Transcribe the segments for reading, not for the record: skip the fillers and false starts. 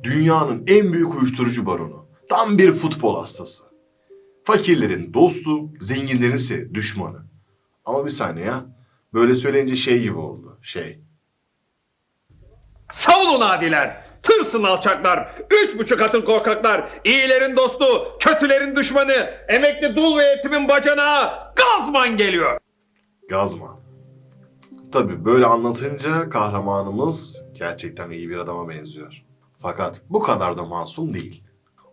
Dünyanın en büyük uyuşturucu baronu. Tam bir futbol hastası. Fakirlerin dostu, zenginlerin ise düşmanı. Ama bir saniye ya. Böyle söyleyince şey gibi oldu. Savunun adiler, tırsın alçaklar, 3,5 atın korkaklar, iyilerin dostu, kötülerin düşmanı, emekli dul ve yetimin bacanağı, Gazman geliyor. Gazman. Tabii böyle anlatınca kahramanımız gerçekten iyi bir adama benziyor. Fakat bu kadar da masum değil.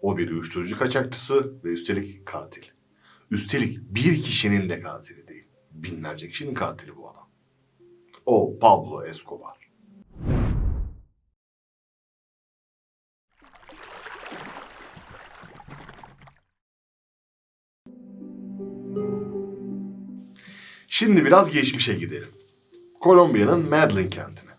O bir uyuşturucu kaçakçısı ve üstelik katil. Üstelik bir kişinin de katili değil. Binlerce kişinin katili bu adam. O Pablo Escobar. Şimdi biraz geçmişe gidelim. Kolombiya'nın Medellin kentine.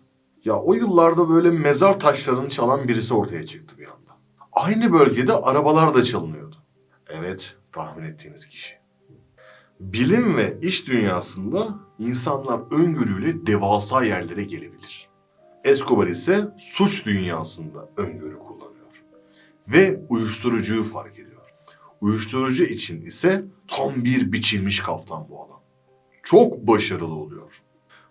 Ya o yıllarda böyle mezar taşlarını çalan birisi ortaya çıktı bir anda. Aynı bölgede arabalar da çalınıyordu. Evet, tahmin ettiğiniz kişi. Bilim ve iş dünyasında insanlar öngörüyle devasa yerlere gelebilir. Escobar ise suç dünyasında öngörü kullanıyor. Ve uyuşturucuyu fark ediyor. Uyuşturucu için ise tam bir biçilmiş kaftan bu adam. Çok başarılı oluyor.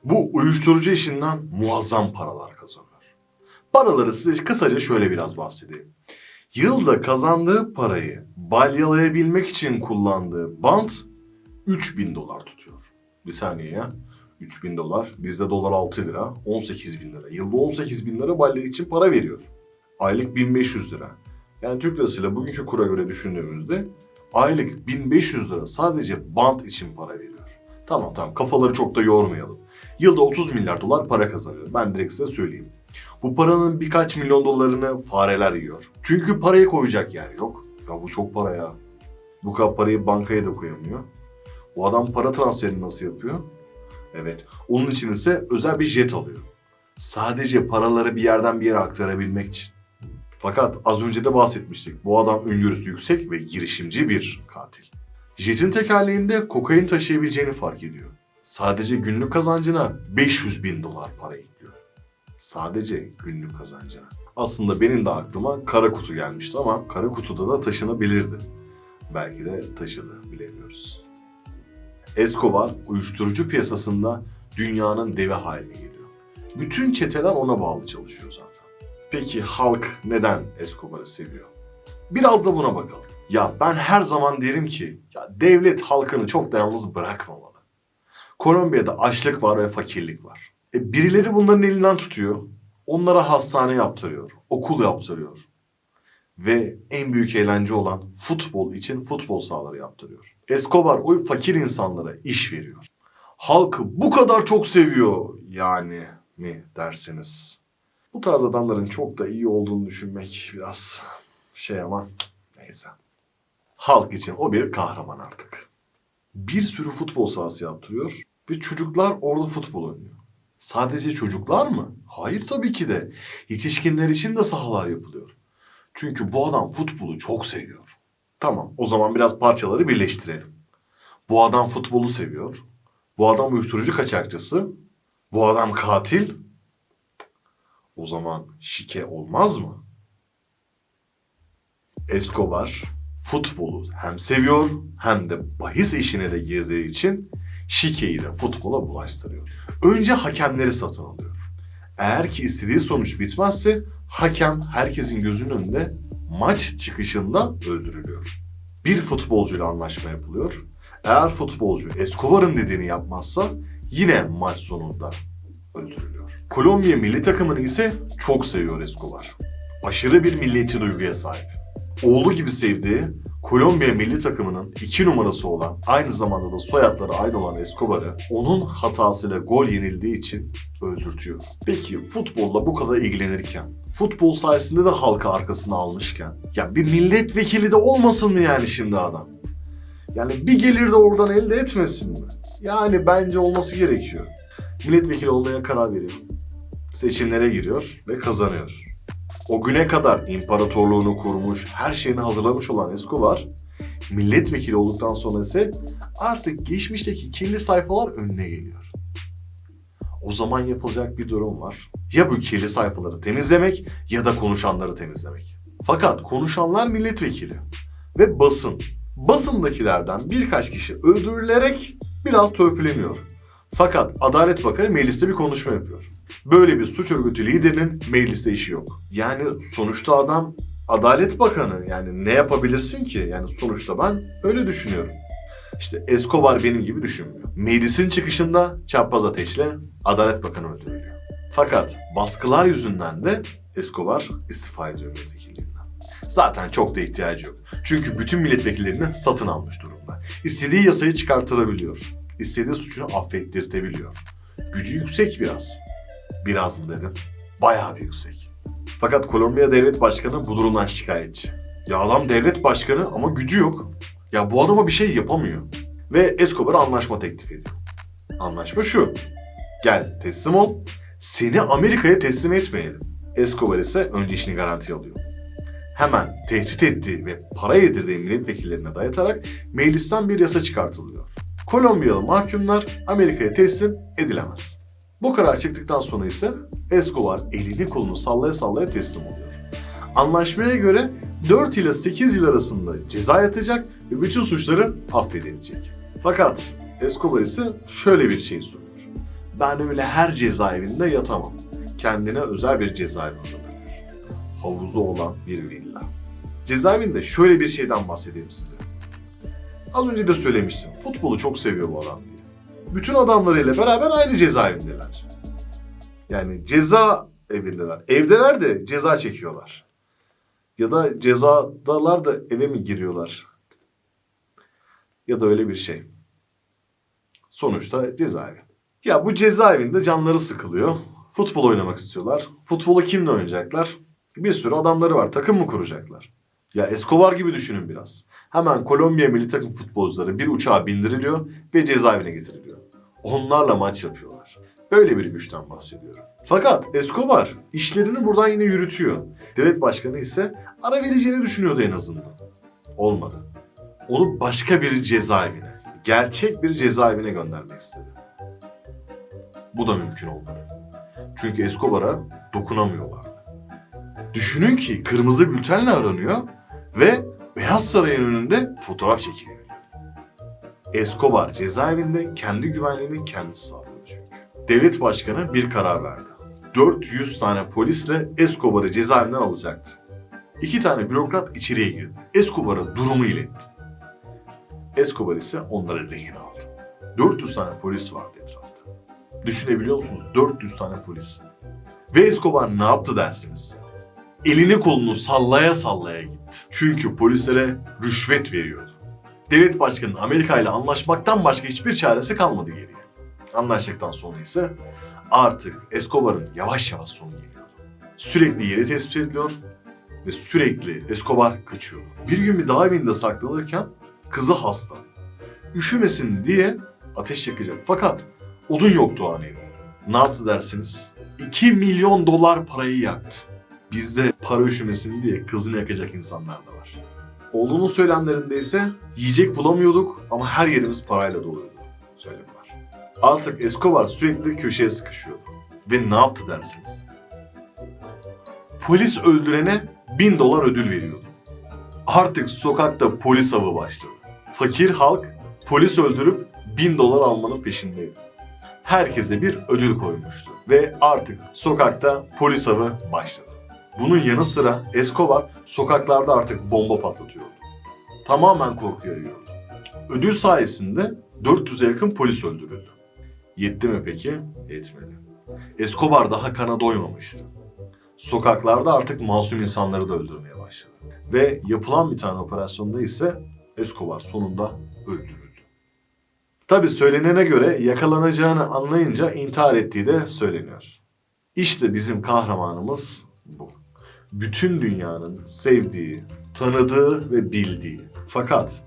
Bu uyuşturucu işinden muazzam paralar kazanıyor. Paraları size kısaca şöyle biraz bahsedeyim. Yılda kazandığı parayı balyalayabilmek için kullandığı bant $3.000 tutuyor. Bir saniye ya. $3.000, bizde dolar 6 lira, 18.000 lira. Yılda 18.000 lira balya için para veriyor. Aylık 1.500 lira. Yani Türk lirasıyla bugünkü kura göre düşündüğümüzde aylık 1.500 lira sadece bant için para veriyor. Tamam kafaları çok da yormayalım. Yılda 30 milyar dolar para kazanıyor. Ben direkt size söyleyeyim. Bu paranın birkaç milyon dolarını fareler yiyor. Çünkü parayı koyacak yer yok. Ya bu çok para ya. Bu kadar parayı bankaya da koyamıyor. Bu adam para transferini nasıl yapıyor? Evet. Onun için ise özel bir jet alıyor. Sadece paraları bir yerden bir yere aktarabilmek için. Fakat az önce de bahsetmiştik. Bu adam öngörüsü yüksek ve girişimci bir katil. Jet'in tekerleğinde kokain taşıyabileceğini fark ediyor. Sadece günlük kazancına $500.000 para ekliyor. Sadece günlük kazancına. Aslında benim de aklıma kara kutu gelmişti ama kara kutuda da taşınabilirdi. Belki de taşıdı, bilemiyoruz. Escobar uyuşturucu piyasasında dünyanın devi haline geliyor. Bütün çeteler ona bağlı çalışıyor zaten. Peki halk neden Escobar'ı seviyor? Biraz da buna bakalım. Ya ben her zaman derim ki ya devlet halkını çok da yalnız bırakmamalı. Kolombiya'da açlık var ve fakirlik var. Birileri bunların elinden tutuyor. Onlara hastane yaptırıyor, okul yaptırıyor. Ve en büyük eğlence olan futbol için futbol sahaları yaptırıyor. Escobar o fakir insanlara iş veriyor. Halkı bu kadar çok seviyor yani mi dersiniz? Bu tarz adamların çok da iyi olduğunu düşünmek biraz ama neyse. Halk için o bir kahraman artık. Bir sürü futbol sahası yaptırıyor ve çocuklar orada futbol oynuyor. Sadece çocuklar mı? Hayır tabii ki de. Yetişkinler için de sahalar yapılıyor. Çünkü bu adam futbolu çok seviyor. Tamam, o zaman biraz parçaları birleştirelim. Bu adam futbolu seviyor. Bu adam uyuşturucu kaçakçısı. Bu adam katil. O zaman şike olmaz mı? Escobar futbolu hem seviyor hem de bahis işine de girdiği için şikeyi de futbola bulaştırıyor. Önce hakemleri satın alıyor. Eğer ki istediği sonuç bitmezse hakem herkesin gözünün önünde maç çıkışında öldürülüyor. Bir futbolcuyla anlaşma yapılıyor. Eğer futbolcu Escobar'ın dediğini yapmazsa yine maç sonunda öldürülüyor. Kolombiya milli takımını ise çok seviyor Escobar. Aşırı bir milliyetçi duyguya sahip. Oğlu gibi sevdiği Kolombiya milli takımının 2 numarası olan, aynı zamanda da soyadları aynı olan Escobar'ı onun hatasıyla gol yenildiği için öldürtüyor. Peki futbolla bu kadar ilgilenirken, futbol sayesinde de halka arkasına almışken, ya bir milletvekili de olmasın mı yani şimdi adam? Yani bir gelir de oradan elde etmesin mi? Yani bence olması gerekiyor. Milletvekili olmaya karar veriyor. Seçimlere giriyor ve kazanıyor. O güne kadar imparatorluğunu kurmuş, her şeyini hazırlamış olan Escobar, milletvekili olduktan sonra ise artık geçmişteki kirli sayfalar önüne geliyor. O zaman yapılacak bir durum var. Ya bu kirli sayfaları temizlemek ya da konuşanları temizlemek. Fakat konuşanlar milletvekili ve basın. Basındakilerden birkaç kişi öldürülerek biraz törpüleniyor. Fakat Adalet Bakanı mecliste bir konuşma yapıyor. Böyle bir suç örgütü liderinin mecliste işi yok. Yani sonuçta adam Adalet Bakanı, yani ne yapabilirsin ki? Yani sonuçta ben öyle düşünüyorum. İşte Escobar benim gibi düşünmüyor. Meclisin çıkışında çapraz ateşle Adalet Bakanı öldürülüyor. Fakat baskılar yüzünden de Escobar istifa ediyor milletvekilliğinden. Zaten çok da ihtiyacı yok. Çünkü bütün milletvekillerini satın almış durumda. İstediği yasayı çıkartırabiliyor. İstediği suçunu affettirtebiliyor. Gücü yüksek biraz. Biraz mı dedim? Bayağı bir yüksek. Fakat Kolombiya Devlet Başkanı bu durumdan şikayetçi. Ya adam devlet başkanı ama gücü yok. Ya bu adama bir şey yapamıyor. Ve Escobar'a anlaşma teklif ediyor. Anlaşma şu. Gel teslim ol. Seni Amerika'ya teslim etmeyelim. Escobar ise önce işini garantiye alıyor. Hemen tehdit ettiği ve para yedirdiği milletvekillerine dayatarak meclisten bir yasa çıkartılıyor. Kolombiyalı mahkumlar Amerika'ya teslim edilemez. Bu karar çıktıktan sonra ise Escobar elini kolunu sallaya sallaya teslim oluyor. Anlaşmaya göre 4 ile 8 yıl arasında ceza yatacak ve bütün suçları affedilecek. Fakat Escobar ise şöyle bir şey sunuyor. Ben öyle her cezaevinde yatamam. Kendine özel bir cezaevi hazırlanıyor. Havuzu olan bir villa. Cezaevinde şöyle bir şeyden bahsedeyim size. Az önce de söylemiştim. Futbolu çok seviyor bu adam diye. Bütün adamlarıyla beraber aynı cezaevindeler. Yani ceza evindeler. Evdeler de ceza çekiyorlar. Ya da cezadalar da eve mi giriyorlar? Ya da öyle bir şey. Sonuçta cezaevi. Ya bu cezaevinde canları sıkılıyor. Futbol oynamak istiyorlar. Futbolu kimle oynayacaklar? Bir sürü adamları var. Takım mı kuracaklar? Ya Escobar gibi düşünün biraz. Hemen Kolombiya milli takım futbolcuları bir uçağa bindiriliyor ve cezaevine getiriliyor. Onlarla maç yapıyorlar. Böyle bir güçten bahsediyorum. Fakat Escobar işlerini buradan yine yürütüyor. Devlet başkanı ise ara vereceğini düşünüyordu en azından. Olmadı. Onu başka bir cezaevine, gerçek bir cezaevine göndermek istedi. Bu da mümkün olmadı. Çünkü Escobar'a dokunamıyorlardı. Düşünün ki kırmızı bültenle aranıyor ve Beyaz Saray'ın önünde fotoğraf çekiliyor. Escobar cezaevinde kendi güvenliğini kendisi sağlıyor çünkü. Devlet başkanı bir karar verdi. 400 tane polisle Escobar'ı cezaevinden alacaktı. 2 tane bürokrat içeriye girdi. Escobar'a durumu iletti. Escobar ise onları rehin aldı. 400 tane polis vardı etrafta. Düşünebiliyor musunuz? 400 tane polis. Ve Escobar ne yaptı dersiniz? Elini kolunu sallaya sallaya gitti. Çünkü polislere rüşvet veriyordu. Devlet başkanının Amerika ile anlaşmaktan başka hiçbir çaresi kalmadı geriye. Anlaştıktan sonra ise artık Escobar'ın yavaş yavaş sonu geliyordu. Sürekli yeri tespit ediliyor ve sürekli Escobar kaçıyordu. Bir gün bir dağ evinde saklanırken kızı hasta. Üşümesin diye ateş yakacak. Fakat odun yoktu o an evde. Ne yaptı dersiniz? 2 milyon dolar parayı yaktı. Bizde para üşümesin diye kızını yakacak insanlar da var. Oğlunun söylemlerinde ise yiyecek bulamıyorduk ama her yerimiz parayla doluydu söylemi var. Artık Escobar sürekli köşeye sıkışıyordu. Ve ne yaptı dersiniz? Polis öldürene 1000 dolar ödül veriyordu. Artık sokakta polis avı başladı. Fakir halk polis öldürüp 1000 dolar almanın peşindeydi. Herkese bir ödül koymuştu ve artık sokakta polis avı başladı. Bunun yanı sıra Escobar sokaklarda artık bomba patlatıyordu. Tamamen korku yayıyordu. Ödül sayesinde 400'e yakın polis öldürüldü. Yetti mi peki? Yetmedi. Escobar daha kana doymamıştı. Sokaklarda artık masum insanları da öldürmeye başladı. Ve yapılan bir tane operasyonda ise Escobar sonunda öldürüldü. Tabi söylenene göre yakalanacağını anlayınca intihar ettiği de söyleniyor. İşte bizim kahramanımız bu. Bütün dünyanın sevdiği, tanıdığı ve bildiği fakat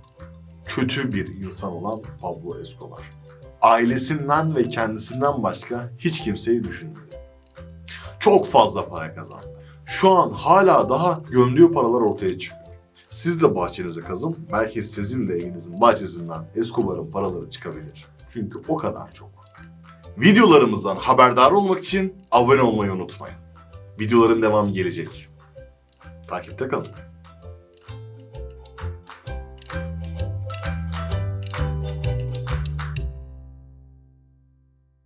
kötü bir insan olan Pablo Escobar. Ailesinden ve kendisinden başka hiç kimseyi düşünmedi. Çok fazla para kazandı. Şu an hala daha gömdüğü paralar ortaya çıkıyor. Siz de bahçenize kazın. Belki sizin de evinizin bahçesinden Escobar'ın paraları çıkabilir. Çünkü o kadar çok. Videolarımızdan haberdar olmak için abone olmayı unutmayın. Videoların devamı gelecek. Takipte kalın.